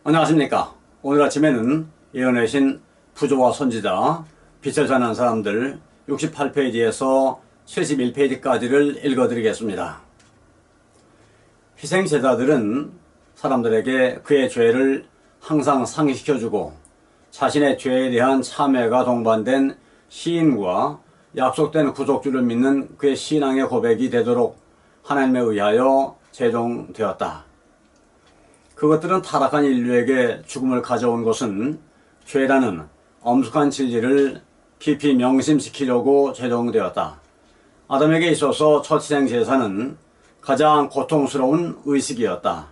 안녕하십니까. 오늘 아침에는 예언의 신 부조와 선지자 빛을 전한 사람들 68페이지에서 71페이지까지를 읽어드리겠습니다. 희생제자들은 사람들에게 그의 죄를 항상 상기시켜주고 자신의 죄에 대한 참회가 동반된 시인과 약속된 구속주를 믿는 그의 신앙의 고백이 되도록 하나님에 의하여 제정되었다. 그것들은 타락한 인류에게 죽음을 가져온 것은 죄라는 엄숙한 진리를 깊이 명심시키려고 제정되었다. 아담에게 있어서 첫 희생 제사는 가장 고통스러운 의식이었다.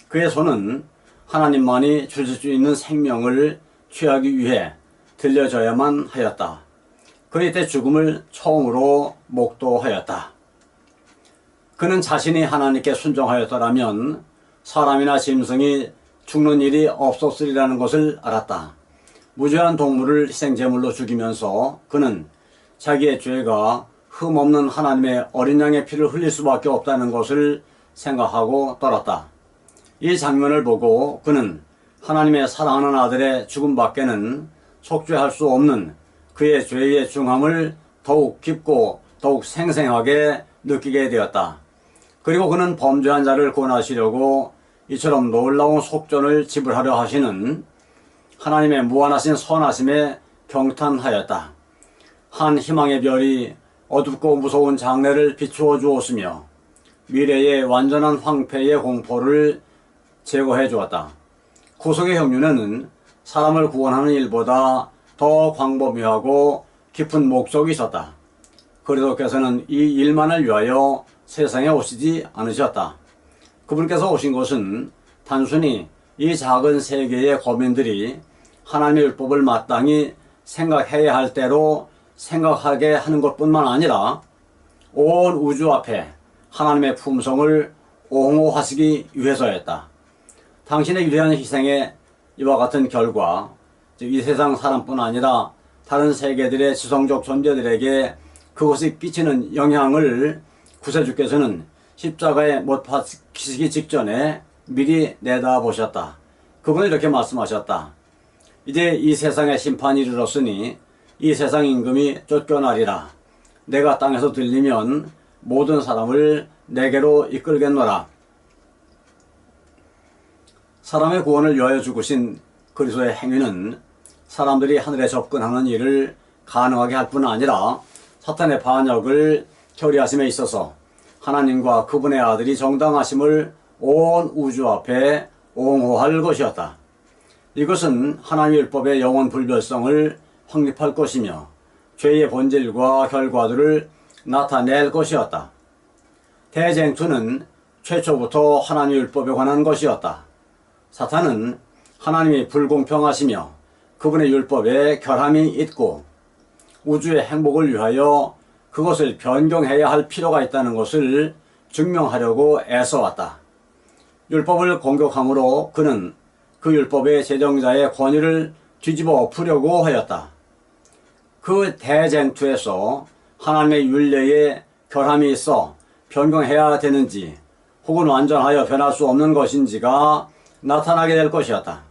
그의 손은 하나님만이 주실 수 있는 생명을 취하기 위해 들려져야만 하였다. 그럴 때 죽음을 처음으로 목도하였다. 그는 자신이 하나님께 순종하였더라면 사람이나 짐승이 죽는 일이 없었으리라는 것을 알았다. 무죄한 동물을 희생제물로 죽이면서 그는 자기의 죄가 흠없는 하나님의 어린 양의 피를 흘릴 수밖에 없다는 것을 생각하고 떨었다. 이 장면을 보고 그는 하나님의 사랑하는 아들의 죽음밖에는 속죄할 수 없는 그의 죄의 중함을 더욱 깊고 더욱 생생하게 느끼게 되었다. 그리고 그는 범죄한 자를 구원하시려고 이처럼 놀라운 속전을 지불하려 하시는 하나님의 무한하신 선하심에 경탄하였다. 한 희망의 별이 어둡고 무서운 장래를 비추어 주었으며 미래의 완전한 황폐의 공포를 제거해 주었다. 구속의 형륜에는 사람을 구원하는 일보다 더 광범위하고 깊은 목적이 있었다. 그리스도께서는 이 일만을 위하여 세상에 오시지 않으셨다. 그분께서 오신 것은 단순히 이 작은 세계의 거민들이 하나님의 율법을 마땅히 생각해야 할 대로 생각하게 하는 것뿐만 아니라 온 우주 앞에 하나님의 품성을 옹호하시기 위해서였다. 당신의 위대한 희생에 이와 같은 결과, 즉 이 세상 사람뿐 아니라 다른 세계들의 지성적 존재들에게 그것이 끼치는 영향을 구세주께서는 십자가에 못 박히시기 직전에 미리 내다보셨다. 그분은 이렇게 말씀하셨다. 이제 이 세상의 심판이 이르렀으니 이 세상 임금이 쫓겨나리라. 내가 땅에서 들리면 모든 사람을 내게로 이끌겠노라. 사람의 구원을 위하여 죽으신 그리스도의 행위는 사람들이 하늘에 접근하는 일을 가능하게 할 뿐 아니라 사탄의 반역을 처리하심에 있어서 하나님과 그분의 아들이 정당하심을 온 우주 앞에 옹호할 것이었다. 이것은 하나님의 율법의 영원 불변성을 확립할 것이며 죄의 본질과 결과들을 나타낼 것이었다. 대쟁투는 최초부터 하나님의 율법에 관한 것이었다. 사탄은 하나님이 불공평하시며 그분의 율법에 결함이 있고 우주의 행복을 위하여 그것을 변경해야 할 필요가 있다는 것을 증명하려고 애써왔다. 율법을 공격함으로 그는 그 율법의 제정자의 권위를 뒤집어 엎으려고 하였다. 그 대쟁투에서 하나님의 율례에 결함이 있어 변경해야 되는지 혹은 완전하여 변할 수 없는 것인지가 나타나게 될 것이었다.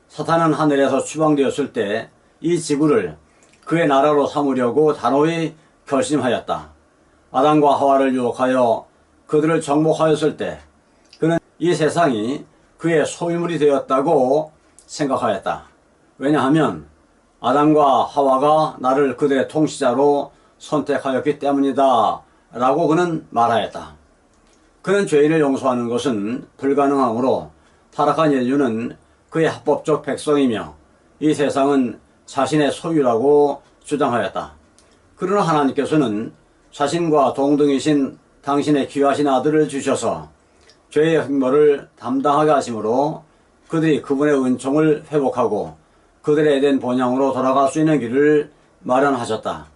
사탄은 하늘에서 추방되었을 때 이 지구를 그의 나라로 삼으려고 단호히 결심하였다. 아담과 하와를 유혹하여 그들을 정복하였을 때 그는 이 세상이 그의 소유물이 되었다고 생각하였다. 왜냐하면 아담과 하와가 나를 그들의 통치자로 선택하였기 때문이다 라고 그는 말하였다. 그는 죄인을 용서하는 것은 불가능하므로 타락한 인류는 그의 합법적 백성이며 이 세상은 자신의 소유라고 주장하였다. 그러나 하나님께서는 자신과 동등이신 당신의 귀하신 아들을 주셔서 죄의 흉노를 담당하게 하심으로 그들이 그분의 은총을 회복하고 그들의 에덴 본향으로 돌아갈 수 있는 길을 마련하셨다.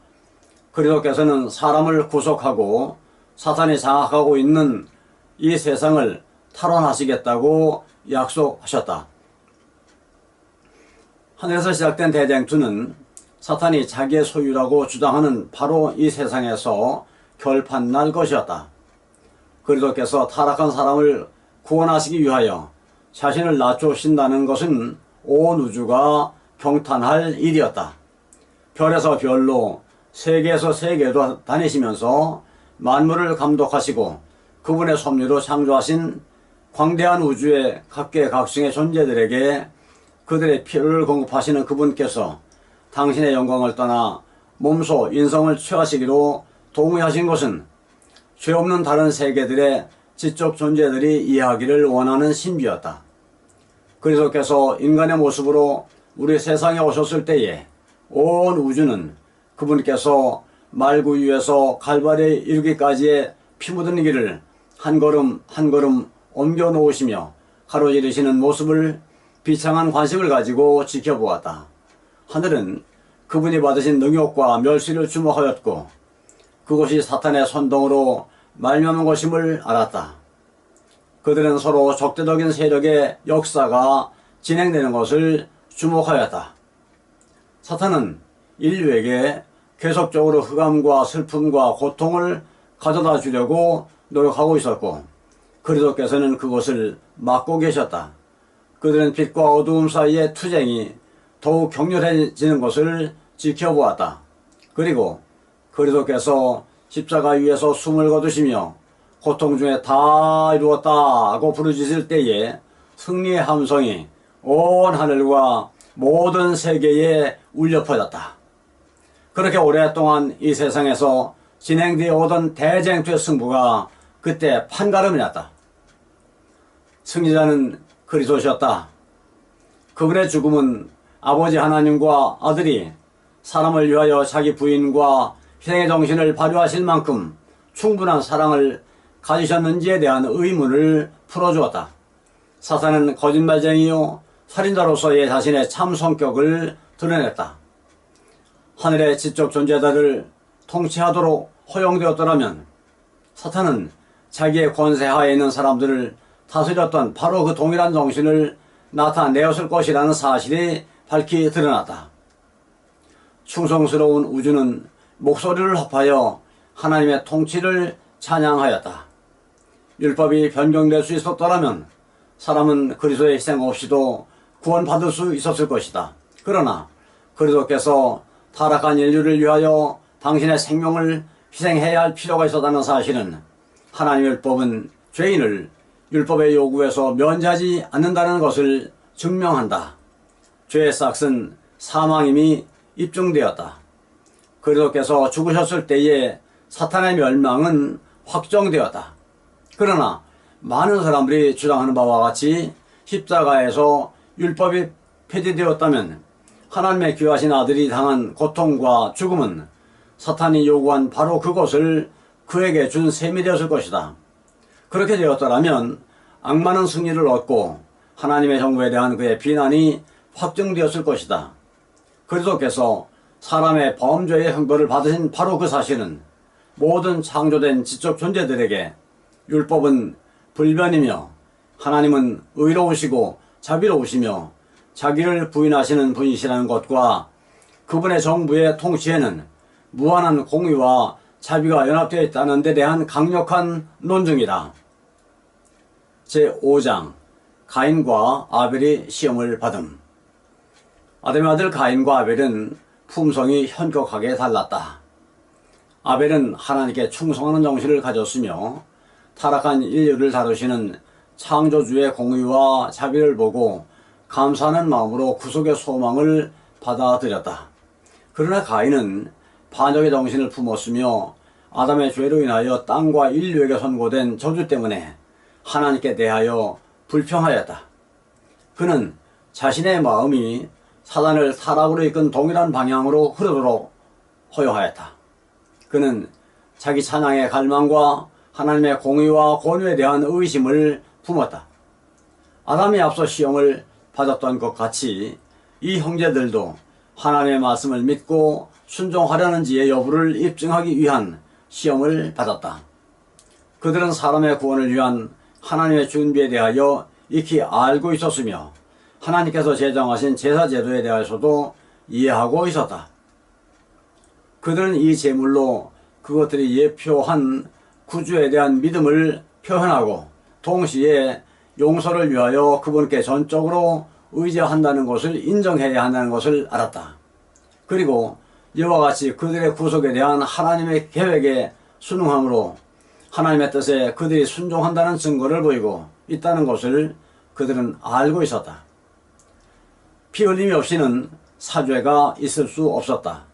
그리스도께서는 사람을 구속하고 사탄이 장악하고 있는 이 세상을 탈환하시겠다고 약속하셨다. 하늘에서 시작된 대쟁투는 사탄이 자기의 소유라고 주장하는 바로 이 세상에서 결판날 것이었다. 그리스도께서 타락한 사람을 구원하시기 위하여 자신을 낮추신다는 것은 온 우주가 경탄할 일이었다. 별에서 별로 세계에서 세계로 다니시면서 만물을 감독하시고 그분의 섭리로 창조하신 광대한 우주의 각계각층의 존재들에게 그들의 필요를 공급하시는 그분께서 당신의 영광을 떠나 몸소 인성을 취하시기로 동의하신 것은 죄 없는 다른 세계들의 지적 존재들이 이해하기를 원하는 신비였다. 그리스도께서 인간의 모습으로 우리 세상에 오셨을 때에 온 우주는 그분께서 말구유에서 갈바리에 이르기까지의 피 묻은 길을 한 걸음 한 걸음 옮겨 놓으시며 가로지르시는 모습을 비창한 관심을 가지고 지켜보았다. 하늘은 그분이 받으신 능욕과 멸시를 주목하였고 그것이 사탄의 선동으로 말미암은 것임을 알았다. 그들은 서로 적대적인 세력의 역사가 진행되는 것을 주목하였다. 사탄은 인류에게 계속적으로 흑암과 슬픔과 고통을 가져다 주려고 노력하고 있었고 그리스도께서는 그것을 막고 계셨다. 그들은 빛과 어두움 사이의 투쟁이 더욱 격렬해지는 것을 지켜보았다. 그리고 그리스도께서 십자가 위에서 숨을 거두시며 고통 중에 다 이루었다 하고 부르짖을 때에 승리의 함성이 온 하늘과 모든 세계에 울려 퍼졌다. 그렇게 오랫동안 이 세상에서 진행되어 오던 대쟁투의 승부가 그때 판가름이 났다. 승리자는 그리스도셨다. 그분의 죽음은 아버지 하나님과 아들이 사람을 위하여 자기 부인과 희생의 정신을 발휘하실 만큼 충분한 사랑을 가지셨는지에 대한 의문을 풀어주었다. 사탄은 거짓말쟁이요 살인자로서의 자신의 참 성격을 드러냈다. 하늘의 지적 존재들을 통치하도록 허용되었더라면 사탄은 자기의 권세 하에 있는 사람들을 다스렸던 바로 그 동일한 정신을 나타내었을 것이라는 사실이 밝히 드러났다. 충성스러운 우주는 목소리를 합하여 하나님의 통치를 찬양하였다. 율법이 변경될 수 있었더라면 사람은 그리스도의 희생 없이도 구원받을 수 있었을 것이다. 그러나 그리스도께서 타락한 인류를 위하여 당신의 생명을 희생해야 할 필요가 있었다는 사실은 하나님의 율법은 죄인을 율법의 요구에서 면제하지 않는다는 것을 증명한다. 죄의 싹은 사망임이 입증되었다. 그리스도께서 죽으셨을 때에 사탄의 멸망은 확정되었다. 그러나 많은 사람들이 주장하는 바와 같이 십자가에서 율법이 폐지되었다면 하나님의 귀하신 아들이 당한 고통과 죽음은 사탄이 요구한 바로 그것을 그에게 준 셈이 되었을 것이다. 그렇게 되었더라면 악마는 승리를 얻고 하나님의 정부에 대한 그의 비난이 확정되었을 것이다. 그리스도께서 사람의 범죄의 형벌을 받으신 바로 그 사실은 모든 창조된 지적 존재들에게 율법은 불변이며 하나님은 의로우시고 자비로우시며 자기를 부인하시는 분이시라는 것과 그분의 정부의 통치에는 무한한 공의와 자비가 연합되어 있다는 데 대한 강력한 논증이다. 제5장 가인과 아벨이 시험을 받음. 아담의 아들 가인과 아벨은 품성이 현격하게 달랐다. 아벨은 하나님께 충성하는 정신을 가졌으며 타락한 인류를 다루시는 창조주의 공의와 자비를 보고 감사하는 마음으로 구속의 소망을 받아들였다. 그러나 가인은 반역의 정신을 품었으며 아담의 죄로 인하여 땅과 인류에게 선고된 저주 때문에 하나님께 대하여 불평하였다. 그는 자신의 마음이 사단을 타락으로 이끈 동일한 방향으로 흐르도록 허용하였다. 그는 자기 찬양의 갈망과 하나님의 공의와 권위에 대한 의심을 품었다. 아담이 앞서 시험을 받았던 것 같이 이 형제들도 하나님의 말씀을 믿고 순종하려는지의 여부를 입증하기 위한 시험을 받았다. 그들은 사람의 구원을 위한 하나님의 준비에 대하여 익히 알고 있었으며 하나님께서 제정하신 제사 제도에 대해서도 이해하고 있었다. 그들은 이 제물로 그것들이 예표한 구주에 대한 믿음을 표현하고 동시에 용서를 위하여 그분께 전적으로 의지한다는 것을 인정해야 한다는 것을 알았다. 그리고 이와 같이 그들의 구속에 대한 하나님의 계획에 순응함으로 하나님의 뜻에 그들이 순종한다는 증거를 보이고 있다는 것을 그들은 알고 있었다. 피 흘림이 없이는 사죄가 있을 수 없었다.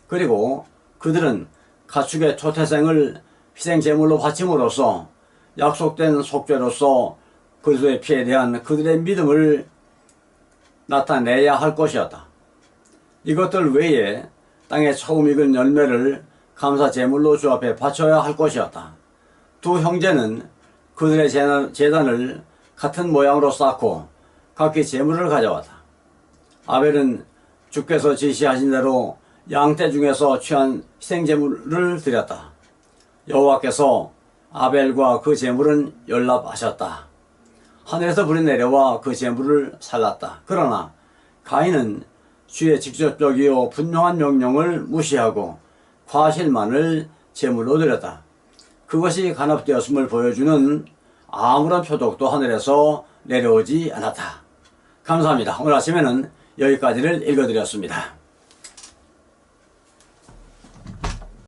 그리고 그들은 가축의 초태생을 희생제물로 바침으로써 약속된 속죄로서 그리스도의 피에 대한 그들의 믿음을 나타내야 할 것이었다. 이것들 외에 땅에 처음 익은 열매를 감사제물로 주 앞에 바쳐야 할 것이었다. 두 형제는 그들의 제단을 같은 모양으로 쌓고 각기 제물을 가져왔다. 아벨은 주께서 지시하신 대로 양떼 중에서 취한 희생제물을 드렸다. 여호와께서 아벨과 그 제물은 연락하셨다. 하늘에서 불이 내려와 그 제물을 살랐다. 그러나 가인은 주의 직접적이요 분명한 명령을 무시하고 과실만을 제물로 드렸다. 그것이 간업되었음을 보여주는 아무런 표적도 하늘에서 내려오지 않았다. 감사합니다. 오늘 아침에는 여기까지를 읽어드렸습니다.